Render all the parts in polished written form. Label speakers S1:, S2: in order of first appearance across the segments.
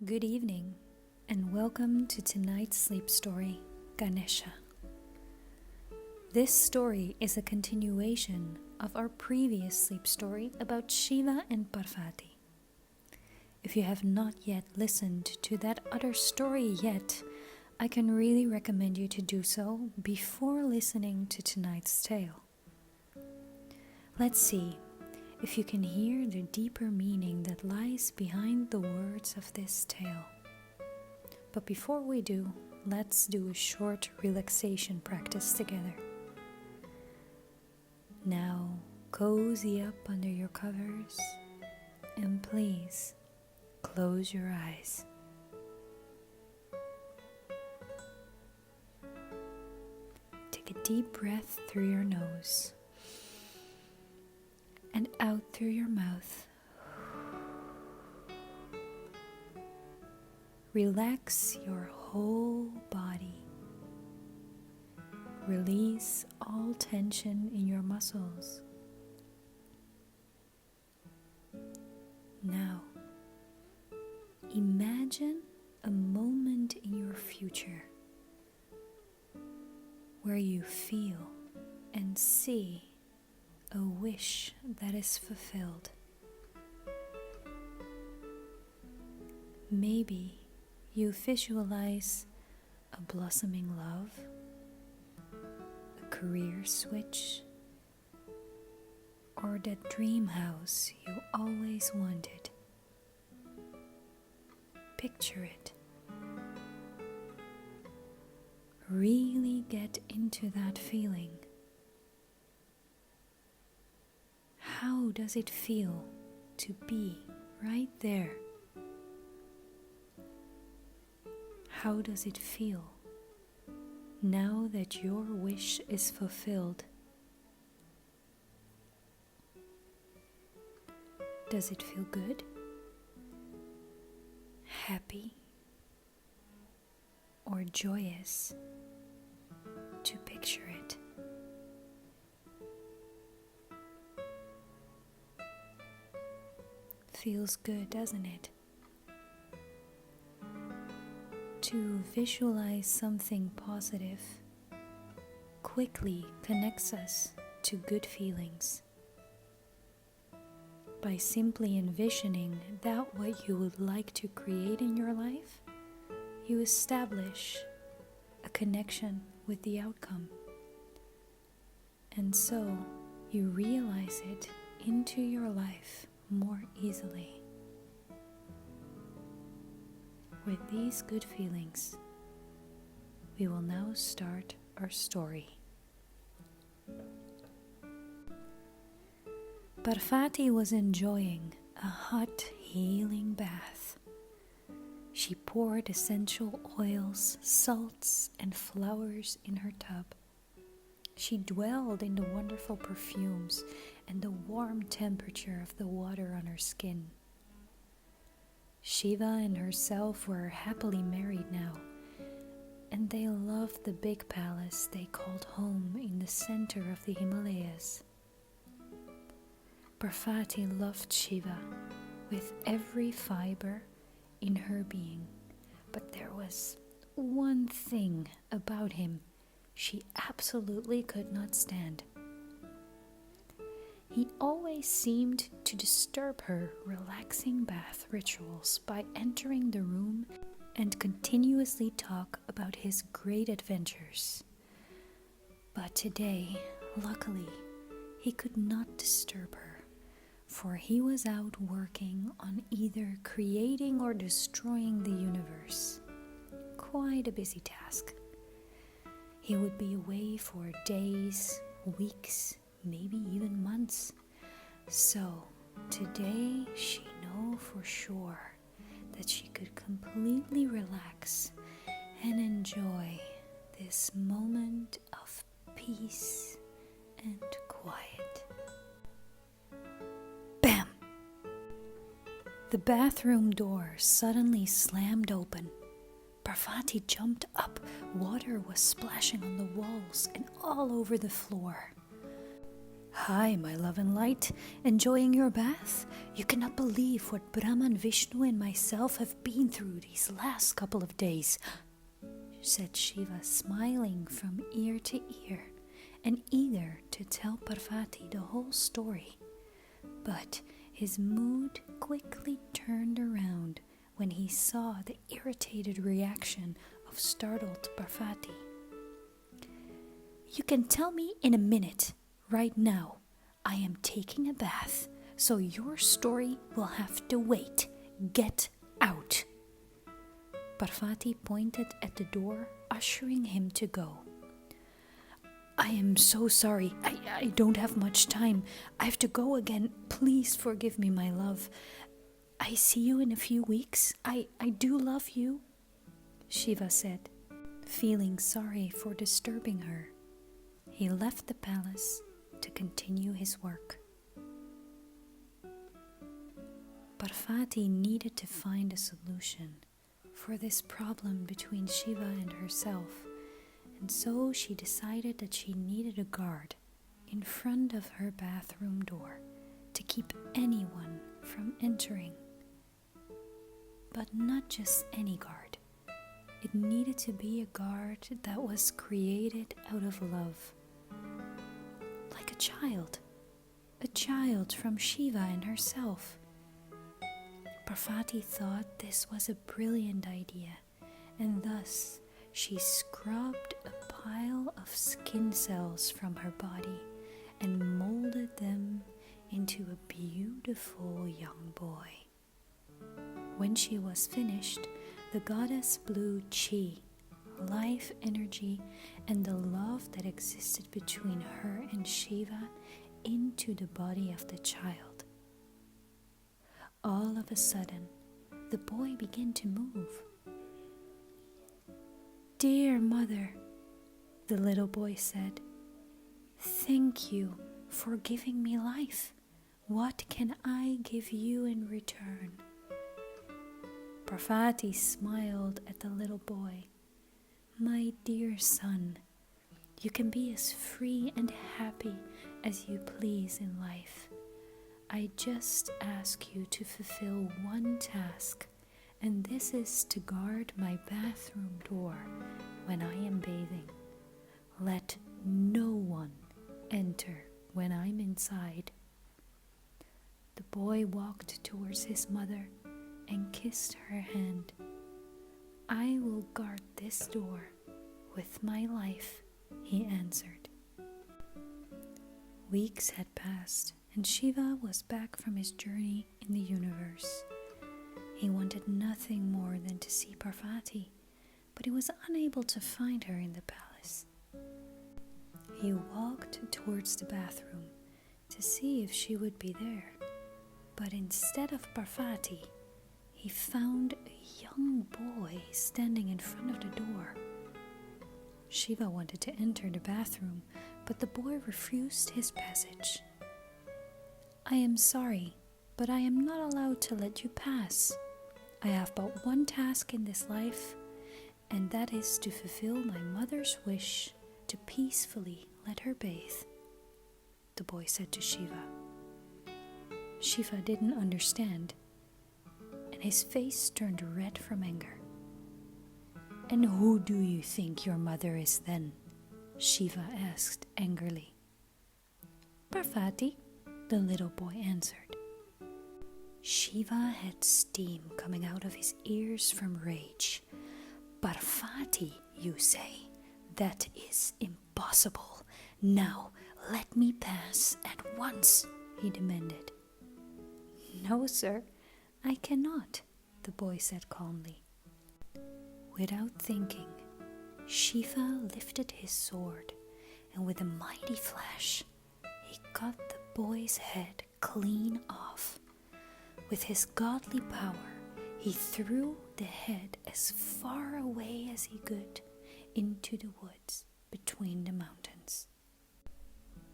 S1: Good evening, and welcome to tonight's sleep story, Ganesha. This story is a continuation of our previous sleep story about Shiva and Parvati. If you have not yet listened to that other story yet, I can really recommend you to do so before listening to tonight's tale. Let's see if you can hear the deeper meaning that lies behind the words of this tale. But before we do, let's do a short relaxation practice together. Now, cozy up under your covers, and please close your eyes. Take a deep breath through your nose and out through your mouth. Relax your whole body. Release all tension in your muscles. Now, imagine a moment in your future where you feel and see a wish that is fulfilled. Maybe you visualize a blossoming love, a career switch, or that dream house you always wanted. Picture it. Really get into that feeling. How does it feel to be right there? How does it feel now that your wish is fulfilled? Does it feel good? Happy? Or joyous to picture it? Feels good, doesn't it? To visualize something positive quickly connects us to good feelings. By simply envisioning that what you would like to create in your life, you establish a connection with the outcome. And so you realize it into your life more easily. With these good feelings, we will now start our story. Parvati was enjoying a hot, healing bath. She poured essential oils, salts, and flowers in her tub. She dwelled in the wonderful perfumes and the warm temperature of the water on her skin. Shiva and herself were happily married now, and they loved the big palace they called home in the center of the Himalayas. Parvati loved Shiva with every fiber in her being, but there was one thing about him she absolutely could not stand. He always seemed to disturb her relaxing bath rituals by entering the room and continuously talk about his great adventures. But today, luckily, he could not disturb her, for he was out working on either creating or destroying the universe. Quite a busy task. He would be away for days, weeks, maybe even months. So today she knew for sure that she could completely relax and enjoy this moment of peace and quiet. Bam! The bathroom door suddenly slammed open. Parvati jumped up. Water was splashing on the walls and all over the floor. Hi, my love and light. Enjoying your bath? You cannot believe what Brahman, Vishnu, and myself have been through these last couple of days, said Shiva, smiling from ear to ear and eager to tell Parvati the whole story. But his mood quickly turned around when he saw the irritated reaction of startled Parvati. You can tell me in a minute. Right now, I am taking a bath, so your story will have to wait. Get out. Parvati pointed at the door, ushering him to go. I am so sorry. I don't have much time. I have to go again. Please forgive me, my love. I see you in a few weeks. I do love you, Shiva said, feeling sorry for disturbing her. He left the palace to continue his work. Parvati needed to find a solution for this problem between Shiva and herself, and so she decided that she needed a guard in front of her bathroom door to keep anyone from entering. But not just any guard. It needed to be a guard that was created out of love. Like a child from Shiva and herself. Parvati thought this was a brilliant idea, and thus she scrubbed a pile of skin cells from her body and molded them into a beautiful young boy. When she was finished, the goddess blew chi, life energy, and the love that existed between her and Shiva into the body of the child. All of a sudden, the boy began to move. Dear mother, the little boy said, thank you for giving me life. What can I give you in return? Parvati smiled at the little boy. My dear son, you can be as free and happy as you please in life. I just ask you to fulfill one task, and this is to guard my bathroom door when I am bathing. Let no one enter when I'm inside. The boy walked towards his mother and kissed her hand. I will guard this door with my life, he answered. Weeks had passed, and Shiva was back from his journey in the universe. He wanted nothing more than to see Parvati, but he was unable to find her in the palace. He walked towards the bathroom to see if she would be there, but instead of Parvati, he found a young boy standing in front of the door. Shiva wanted to enter the bathroom, but the boy refused his passage. I am sorry, but I am not allowed to let you pass. I have but one task in this life, and that is to fulfill my mother's wish to peacefully let her bathe, the boy said to Shiva. Shiva didn't understand, and his face turned red from anger. And who do you think your mother is then? Shiva asked angrily. Parvati, the little boy answered. Shiva had steam coming out of his ears from rage. Parvati, you say? That is impossible. Now let me pass at once, he demanded. No, sir, I cannot, the boy said calmly. Without thinking, Shiva lifted his sword, and with a mighty flash, he cut the boy's head clean off. With his godly power, he threw the head as far away as he could into the woods between the mountains.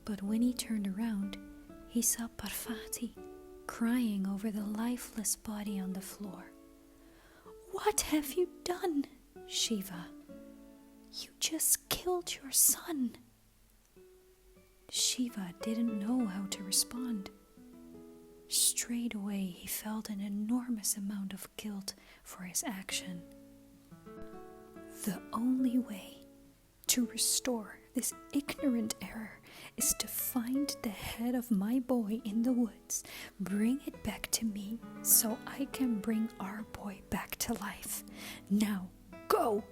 S1: But when he turned around, he saw Parvati crying over the lifeless body on the floor. What have you done, Shiva? You just killed your son. Shiva didn't know how to respond. Straight away, he felt an enormous amount of guilt for his action. The only way to restore this ignorant error is to find the head of my boy in the woods, bring it back to me so I can bring our boy back to life. Now, go!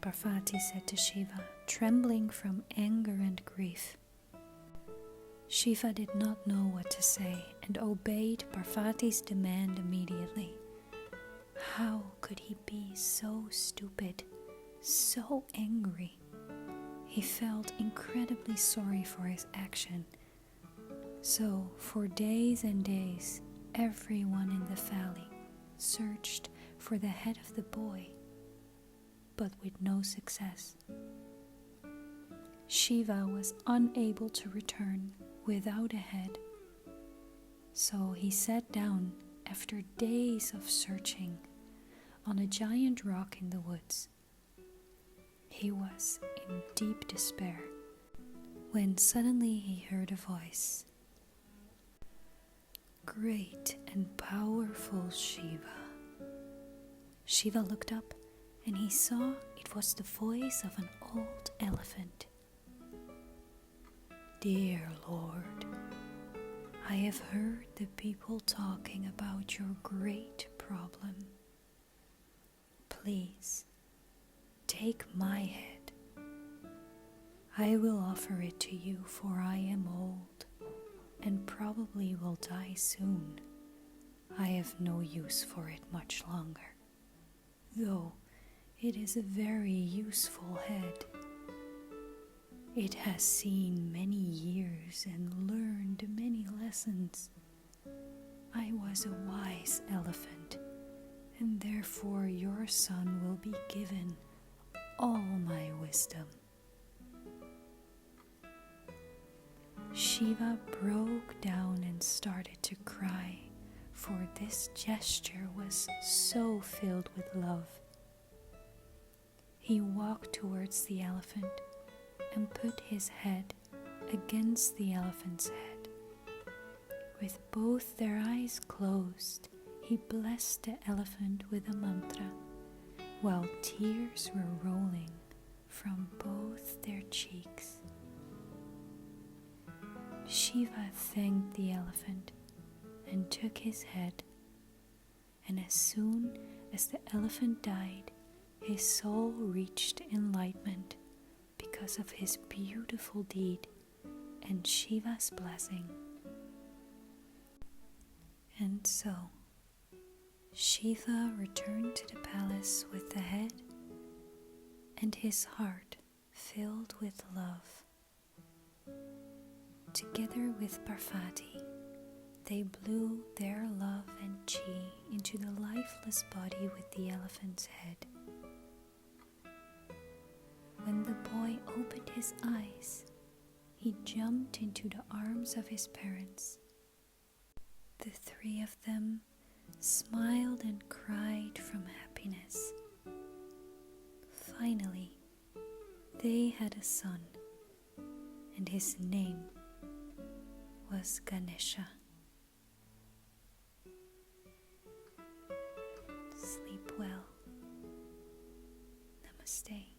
S1: Parvati said to Shiva, trembling from anger and grief. Shiva did not know what to say and obeyed Parvati's demand immediately. How could he be so stupid, so angry? He felt incredibly sorry for his action. So, for days and days, everyone in the valley searched for the head of the boy, but with no success. Shiva was unable to return without a head, so he sat down after days of searching on a giant rock in the woods. He was in deep despair when suddenly he heard a voice. Great and powerful Shiva. Shiva looked up and he saw it was the voice of an old elephant. Dear Lord, I have heard the people talking about your great problem. Please, take my head. I will offer it to you, for I am old and probably will die soon. I have no use for it much longer, though it is a very useful head. It has seen many years and learned many lessons. I was a wise elephant, and therefore your son will be given all my wisdom. Shiva broke down and started to cry, for this gesture was so filled with love. He walked towards the elephant and put his head against the elephant's head. With both their eyes closed, he blessed the elephant with a mantra, while tears were rolling from both their cheeks. Shiva thanked the elephant and took his head, and as soon as the elephant died, his soul reached enlightenment because of his beautiful deed and Shiva's blessing. And so, Shiva returned to the palace with the head and his heart filled with love. Together with Parvati, they blew their love and chi into the lifeless body with the elephant's head. When the boy opened his eyes, he jumped into the arms of his parents. The three of them smiled and cried from happiness. Finally, they had a son, and his name was Ganesha. Sleep well. Namaste.